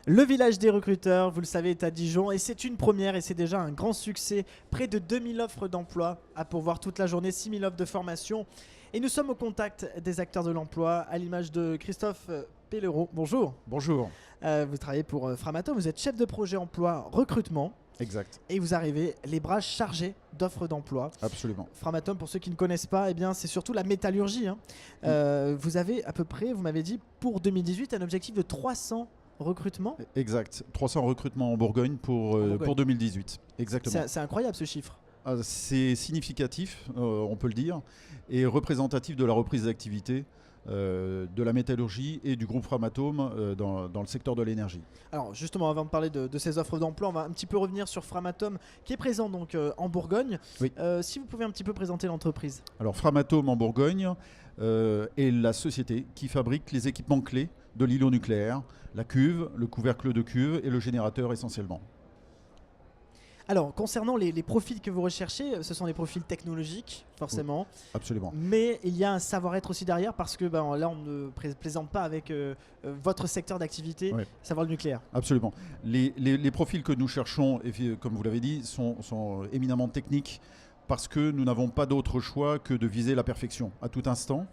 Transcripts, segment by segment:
Le village des recruteurs, vous le savez, est à Dijon et c'est une première et c'est déjà un grand succès. Près de 2000 offres d'emploi à pourvoir toute la journée, 6000 offres de formation. Et nous sommes au contact des acteurs de l'emploi, à l'image de Christophe Pellereau. Bonjour. Bonjour. Vous travaillez pour Framatome, vous êtes chef de projet emploi recrutement. Exact. Et vous arrivez les bras chargés d'offres d'emploi. Absolument. Framatome, pour ceux qui ne connaissent pas, eh bien, c'est surtout la métallurgie. Vous avez à peu près, vous m'avez dit, pour 2018, un objectif de 300 recrutements. Exact. 300 recrutements en Bourgogne pour 2018. Exactement. C'est incroyable ce chiffre. C'est significatif, on peut le dire, et représentatif de la reprise d'activité de la métallurgie et du groupe Framatome dans le secteur de l'énergie. Alors justement, avant de parler de ces offres d'emploi, on va un petit peu revenir sur Framatome qui est présent donc en Bourgogne. Oui. Si vous pouvez un petit peu présenter l'entreprise. Alors Framatome en Bourgogne est la société qui fabrique les équipements clés de l'îlot nucléaire, la cuve, le couvercle de cuve et le générateur essentiellement. Alors, concernant les profils que vous recherchez, ce sont des profils technologiques, forcément. Oui, absolument. Mais il y a un savoir-être aussi derrière parce que là, on ne plaisante pas avec votre secteur d'activité, Oui. savoir le nucléaire. Absolument. Les profils que nous cherchons, et comme vous l'avez dit, sont éminemment techniques parce que nous n'avons pas d'autre choix que de viser la perfection à tout instant.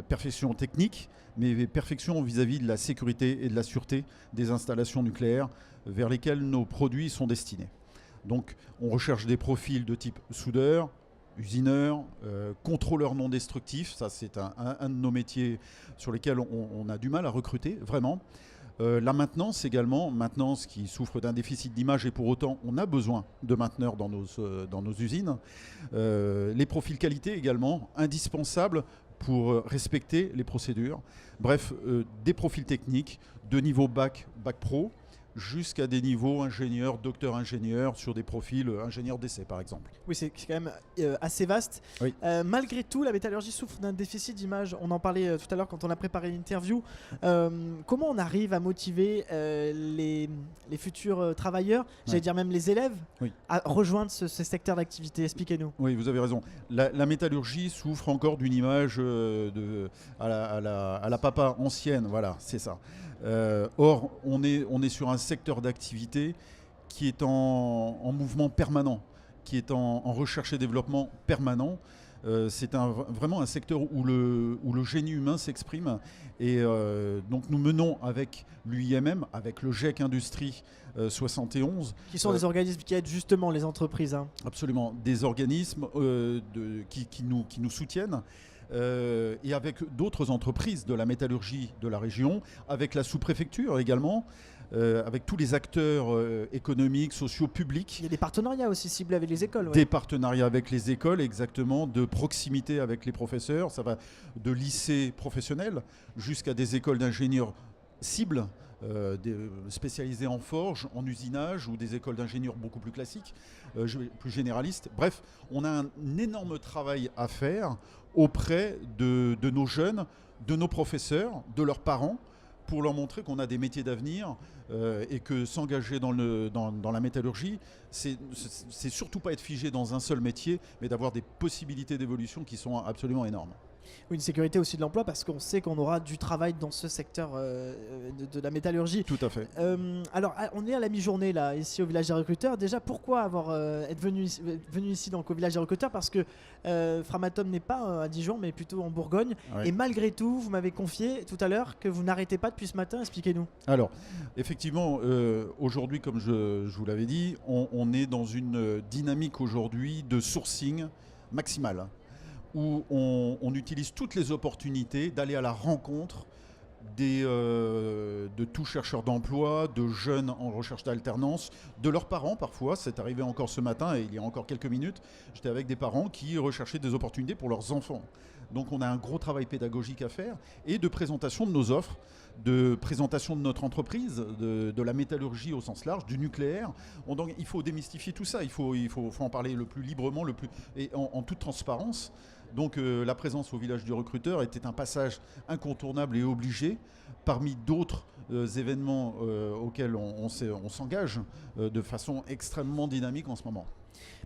Perfection technique, mais perfection vis-à-vis de la sécurité et de la sûreté des installations nucléaires vers lesquelles nos produits sont destinés. Donc on recherche des profils de type soudeur, usineur, contrôleur non destructif, ça c'est un de nos métiers sur lesquels on a du mal à recruter, vraiment. La maintenance également, maintenance qui souffre d'un déficit d'image et pour autant on a besoin de mainteneurs dans nos usines. Les profils qualité également, indispensables pour respecter les procédures. Bref, des profils techniques de niveau bac pro, jusqu'à des niveaux ingénieurs, docteurs ingénieurs, sur des profils ingénieurs d'essai par exemple. Oui, c'est quand même assez vaste. Oui. Malgré tout, la métallurgie souffre d'un déficit d'image. On en parlait tout à l'heure quand on a préparé l'interview. Comment on arrive à motiver les futurs travailleurs, j'allais dire même les élèves, à rejoindre ce secteur d'activité? Expliquez-nous. Oui, vous avez raison. La métallurgie souffre encore d'une image à la papa ancienne, voilà, c'est ça. Or, on est sur un secteur d'activité qui est en mouvement permanent, qui est en recherche et développement permanent. C'est vraiment un secteur où le génie humain s'exprime. Et donc nous menons avec l'UIMM, avec le GEC Industrie 71. Qui sont des organismes qui aident justement les entreprises. Absolument, des organismes qui nous soutiennent. Et avec d'autres entreprises de la métallurgie de la région, avec la sous-préfecture également, avec tous les acteurs économiques, sociaux, publics. Il y a des partenariats aussi ciblés avec les écoles. Des partenariats avec les écoles, exactement, de proximité avec les professeurs. Ça va de lycées professionnels jusqu'à des écoles d'ingénieurs cibles, spécialisées en forge, en usinage, ou des écoles d'ingénieurs beaucoup plus classiques, plus généralistes. Bref, on a un énorme travail à faire auprès de nos jeunes, de nos professeurs, de leurs parents, pour leur montrer qu'on a des métiers d'avenir et que s'engager dans la métallurgie, c'est surtout pas être figé dans un seul métier, mais d'avoir des possibilités d'évolution qui sont absolument énormes. Oui, une sécurité aussi de l'emploi parce qu'on sait qu'on aura du travail dans ce secteur de la métallurgie. Tout à fait. Alors, on est à la mi-journée là, ici au village des recruteurs. Déjà, pourquoi être venu ici donc, au village des recruteurs? Parce que Framatome n'est pas à Dijon, mais plutôt en Bourgogne. Ouais. Et malgré tout, vous m'avez confié tout à l'heure que vous n'arrêtez pas depuis ce matin. Expliquez-nous. Alors, effectivement, aujourd'hui, comme je vous l'avais dit, on est dans une dynamique aujourd'hui de sourcing maximal, où on utilise toutes les opportunités d'aller à la rencontre de tout chercheurs d'emploi, de jeunes en recherche d'alternance, de leurs parents parfois. C'est arrivé encore ce matin et il y a encore quelques minutes, j'étais avec des parents qui recherchaient des opportunités pour leurs enfants. Donc on a un gros travail pédagogique à faire et de présentation de nos offres, de présentation de notre entreprise, de la métallurgie au sens large, du nucléaire. Donc il faut démystifier tout ça, il faut en parler le plus librement, et en toute transparence. Donc la présence au village du recruteur était un passage incontournable et obligé parmi d'autres événements auxquels on s'engage de façon extrêmement dynamique en ce moment.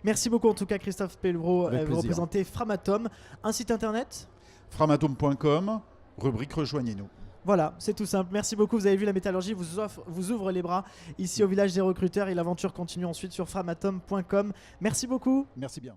Merci beaucoup en tout cas Christophe Pellereau, vous représentez Framatome. Un site internet? Framatome.com, rubrique Rejoignez-nous. Voilà, c'est tout simple. Merci beaucoup. Vous avez vu, la métallurgie vous ouvre les bras ici au village des recruteurs et l'aventure continue ensuite sur framatome.com. Merci beaucoup. Merci bien.